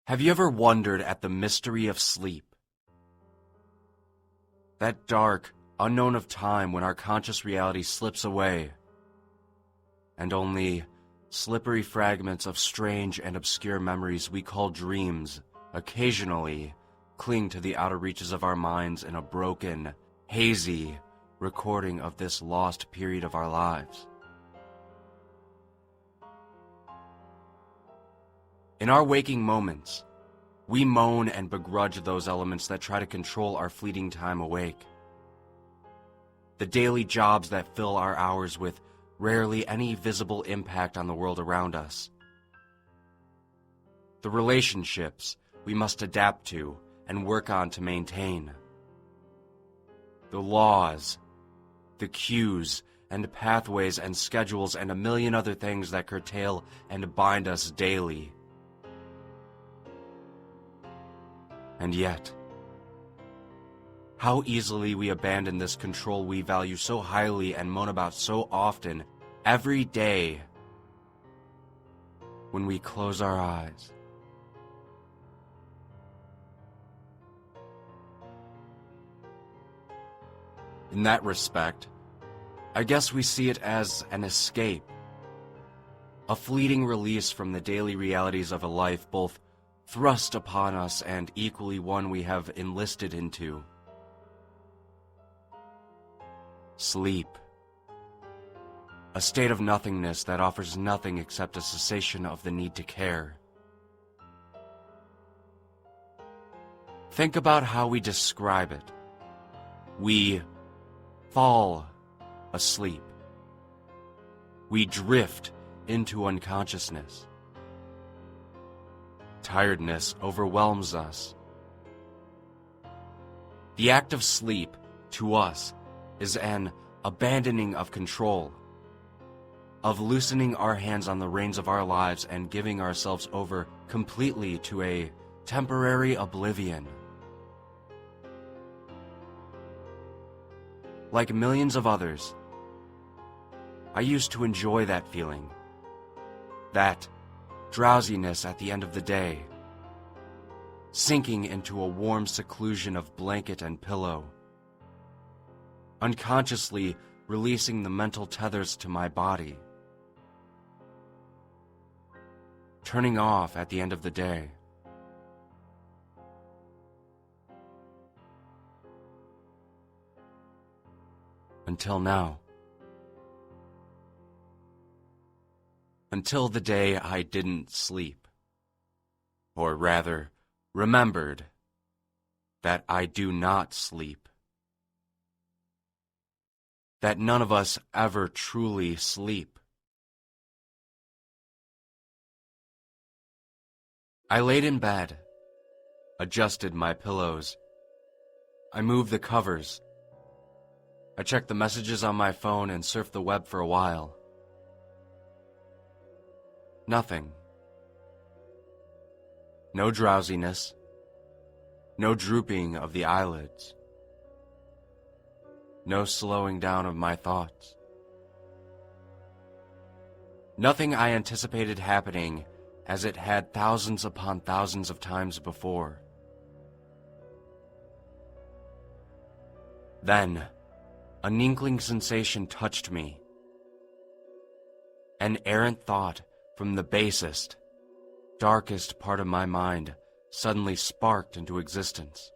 Have you ever wondered at the mystery of sleep? That dark, unknown of time when our conscious reality slips away, and only slippery fragments of strange and obscure memories we call dreams occasionally cling to the outer reaches of our minds in a broken, hazy recording of this lost period of our lives. In our waking moments, we moan and begrudge those elements that try to control our fleeting time awake. The daily jobs that fill our hours with rarely any visible impact on the world around us. The relationships we must adapt to and work on to maintain. The laws, the cues and pathways and schedules and a million other things that curtail and bind us daily. And yet, how easily we abandon this control we value so highly and moan about so often every day when we close our eyes. In that respect, I guess we see it as an escape, a fleeting release from the daily realities of a life both thrust upon us and equally one we have enlisted into. Sleep. A state of nothingness that offers nothing except a cessation of the need to care. Think about how we describe it. We fall asleep. We drift into unconsciousness. Tiredness overwhelms us. The act of sleep, to us, is an abandoning of control, of loosening our hands on the reins of our lives and giving ourselves over completely to a temporary oblivion. Like millions of others, I used to enjoy that feeling, that drowsiness at the end of the day, sinking into a warm seclusion of blanket and pillow, unconsciously releasing the mental tethers to my body, turning off at the end of the day. Until now. Until the day I didn't sleep, or rather, remembered that I do not sleep, that none of us ever truly sleep. I laid in bed, adjusted my pillows, I moved the covers, I checked the messages on my phone and surfed the web for a while. Nothing. No drowsiness. No drooping of the eyelids. No slowing down of my thoughts. Nothing I anticipated happening as it had thousands upon thousands of times before. Then, an inkling sensation touched me. An errant thought from the basest, darkest part of my mind suddenly sparked into existence.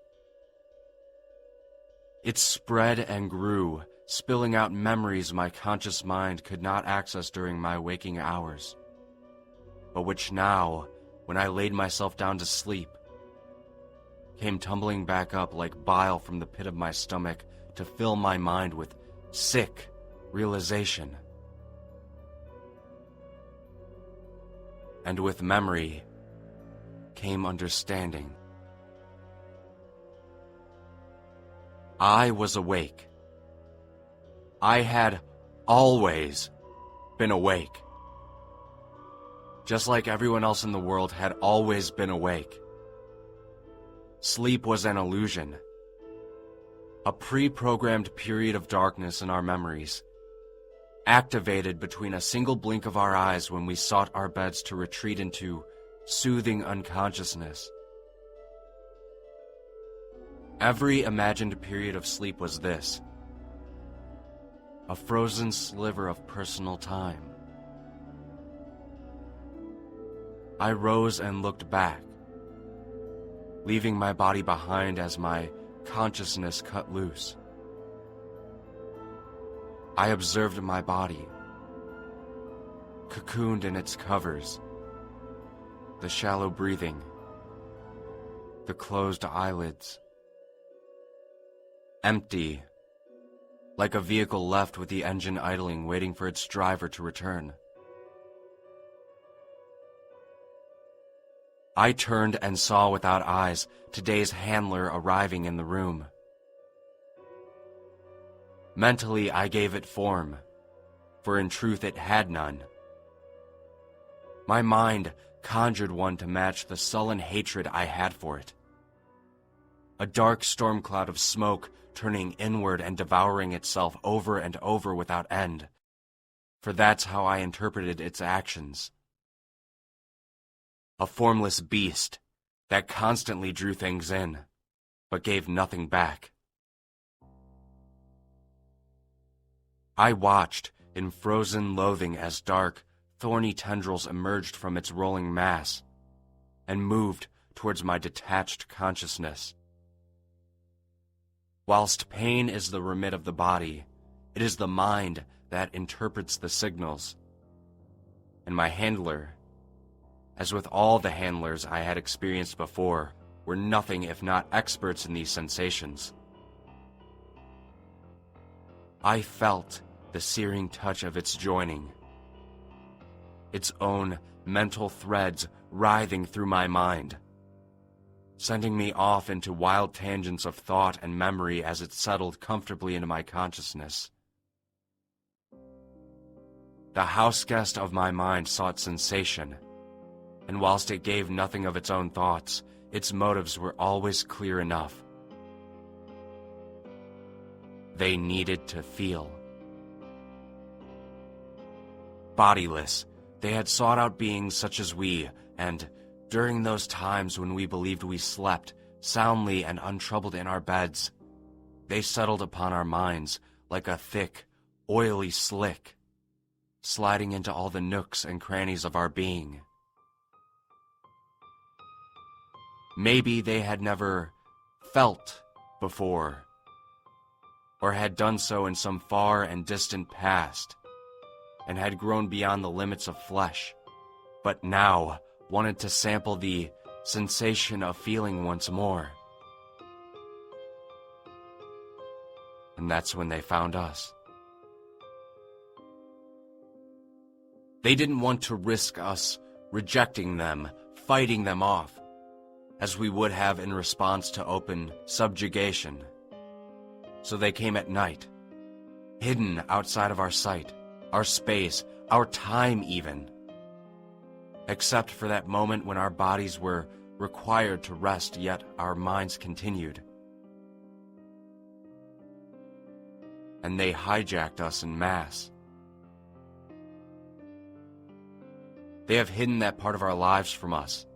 It spread and grew, spilling out memories my conscious mind could not access during my waking hours, but which now, when I laid myself down to sleep, came tumbling back up like bile from the pit of my stomach to fill my mind with sick realization. And with memory came understanding. I was awake. I had always been awake. Just like everyone else in the world had always been awake. Sleep was an illusion. A pre-programmed period of darkness in our memories, activated between a single blink of our eyes when we sought our beds to retreat into soothing unconsciousness. Every imagined period of sleep was this, a frozen sliver of personal time. I rose and looked back, leaving my body behind as my consciousness cut loose. I observed my body, cocooned in its covers, the shallow breathing, the closed eyelids. Empty, like a vehicle left with the engine idling, waiting for its driver to return. I turned and saw without eyes today's handler arriving in the room. Mentally, I gave it form, for in truth it had none. My mind conjured one to match the sullen hatred I had for it. A dark storm cloud of smoke turning inward and devouring itself over and over without end, for that's how I interpreted its actions. A formless beast that constantly drew things in, but gave nothing back. I watched in frozen loathing as dark, thorny tendrils emerged from its rolling mass and moved towards my detached consciousness. Whilst pain is the remit of the body, it is the mind that interprets the signals. And my handler, as with all the handlers I had experienced before, were nothing if not experts in these sensations. I felt the searing touch of its joining, its own mental threads writhing through my mind, sending me off into wild tangents of thought and memory as it settled comfortably into my consciousness. The houseguest of my mind sought sensation, and whilst it gave nothing of its own thoughts, its motives were always clear enough. They needed to feel. Bodiless, they had sought out beings such as we, and during those times when we believed we slept soundly and untroubled in our beds, they settled upon our minds like a thick, oily slick, sliding into all the nooks and crannies of our being. Maybe they had never felt before, or had done so in some far and distant past, and had grown beyond the limits of flesh, but now wanted to sample the sensation of feeling once more. And that's when they found us. They didn't want to risk us rejecting them, fighting them off, as we would have in response to open subjugation. So they came at night, hidden outside of our sight, our space, our time even, except for that moment when our bodies were required to rest, yet our minds continued. And they hijacked us en masse. They have hidden that part of our lives from us.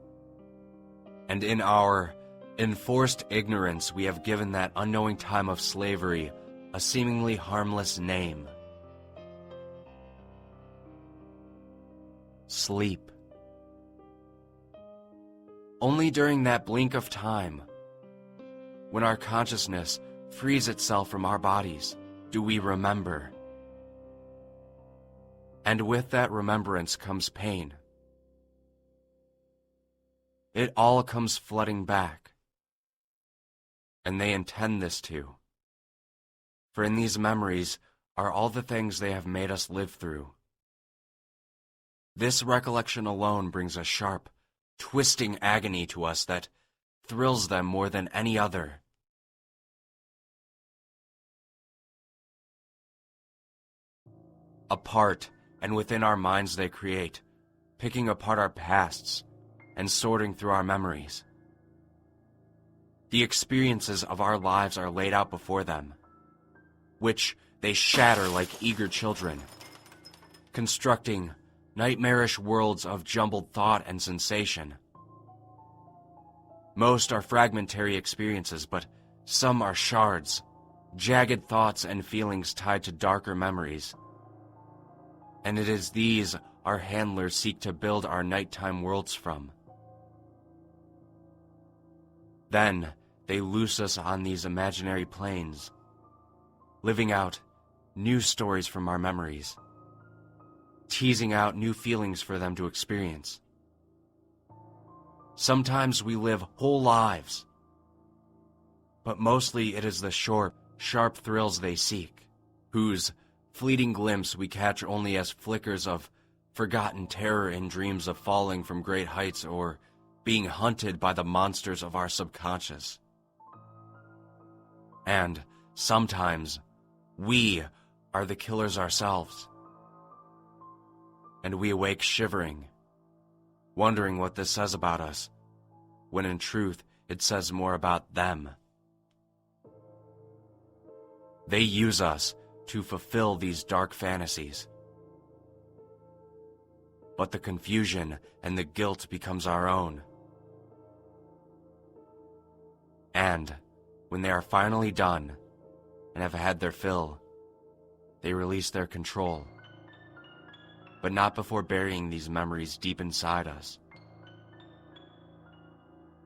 And in our enforced ignorance, we have given that unknowing time of slavery a seemingly harmless name. Sleep. Only during that blink of time, when our consciousness frees itself from our bodies, do we remember. And with that remembrance comes pain. It all comes flooding back. And they intend this to. For in these memories are all the things they have made us live through. This recollection alone brings a sharp, twisting agony to us that thrills them more than any other. Apart and within our minds they create, picking apart our pasts and sorting through our memories. The experiences of our lives are laid out before them, which they shatter like eager children, constructing nightmarish worlds of jumbled thought and sensation. Most are fragmentary experiences, but some are shards, jagged thoughts and feelings tied to darker memories. And it is these our handlers seek to build our nighttime worlds from. Then they loose us on these imaginary planes, living out new stories from our memories, teasing out new feelings for them to experience. Sometimes we live whole lives, but mostly it is the short, sharp thrills they seek, whose fleeting glimpse we catch only as flickers of forgotten terror in dreams of falling from great heights or being hunted by the monsters of our subconscious. And sometimes we are the killers ourselves, and we awake shivering, wondering what this says about us, when in truth it says more about them. They use us to fulfill these dark fantasies. But the confusion and the guilt becomes our own. And when they are finally done and have had their fill, they release their control, but not before burying these memories deep inside us.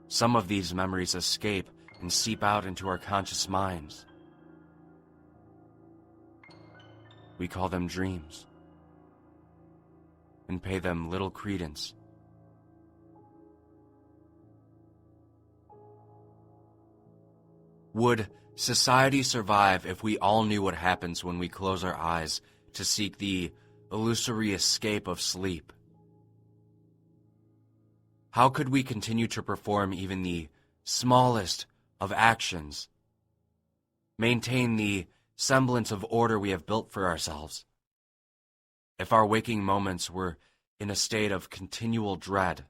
Some of these memories escape and seep out into our conscious minds. We call them dreams, and pay them little credence. Would society survive if we all knew what happens when we close our eyes to seek the illusory escape of sleep? How could we continue to perform even the smallest of actions, maintain the semblance of order we have built for ourselves, if our waking moments were in a state of continual dread,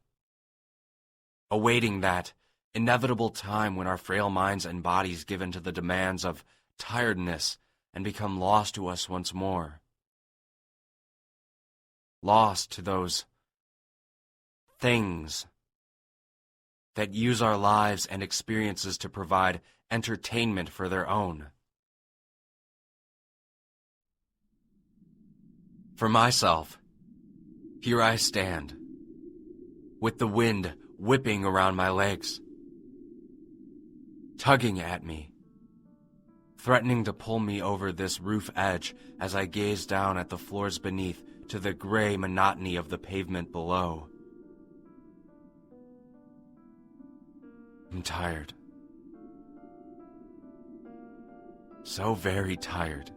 awaiting that inevitable time when our frail minds and bodies give in to the demands of tiredness and become lost to us once more? Lost to those things that use our lives and experiences to provide entertainment for their own. For myself, here I stand, with the wind whipping around my legs, tugging at me, threatening to pull me over this roof edge as I gaze down at the floors beneath to the gray monotony of the pavement below. I'm tired. So very tired.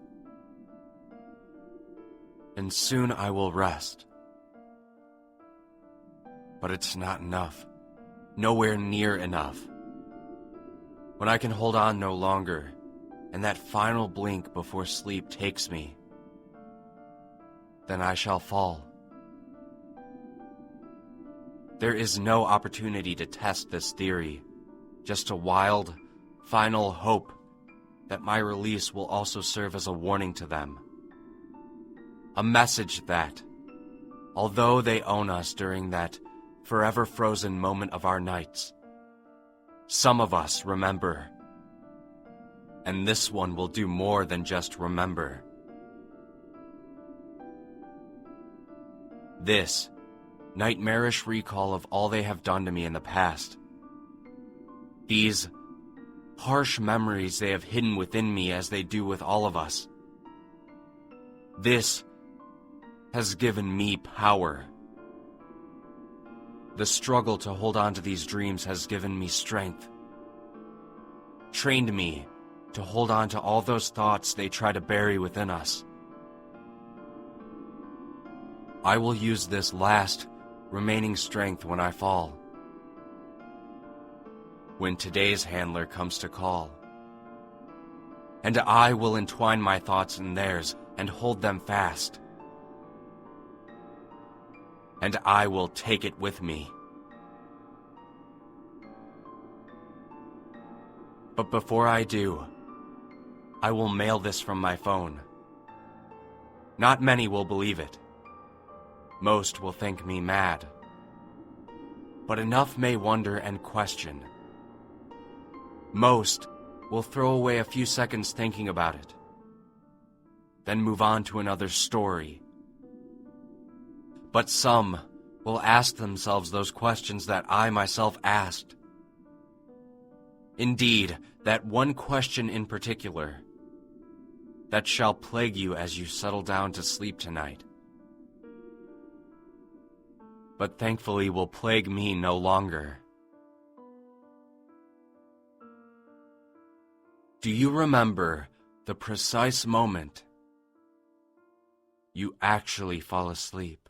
And soon I will rest. But it's not enough. Nowhere near enough. When I can hold on no longer, and that final blink before sleep takes me, then I shall fall. There is no opportunity to test this theory, just a wild, final hope that my release will also serve as a warning to them. A message that, although they own us during that forever frozen moment of our nights, some of us remember. And this one will do more than just remember. This nightmarish recall of all they have done to me in the past. These harsh memories they have hidden within me as they do with all of us. This has given me power. The struggle to hold on to these dreams has given me strength, trained me to hold on to all those thoughts they try to bury within us. I will use this last remaining strength when I fall, when today's handler comes to call. And I will entwine my thoughts in theirs and hold them fast. And I will take it with me. But before I do, I will mail this from my phone. Not many will believe it. Most will think me mad. But enough may wonder and question Most will throw away a few seconds thinking about it, then move on to another story. But some will ask themselves those questions that I myself asked. Indeed, that one question in particular that shall plague you as you settle down to sleep tonight, but thankfully will plague me no longer. Do you remember the precise moment you actually fall asleep?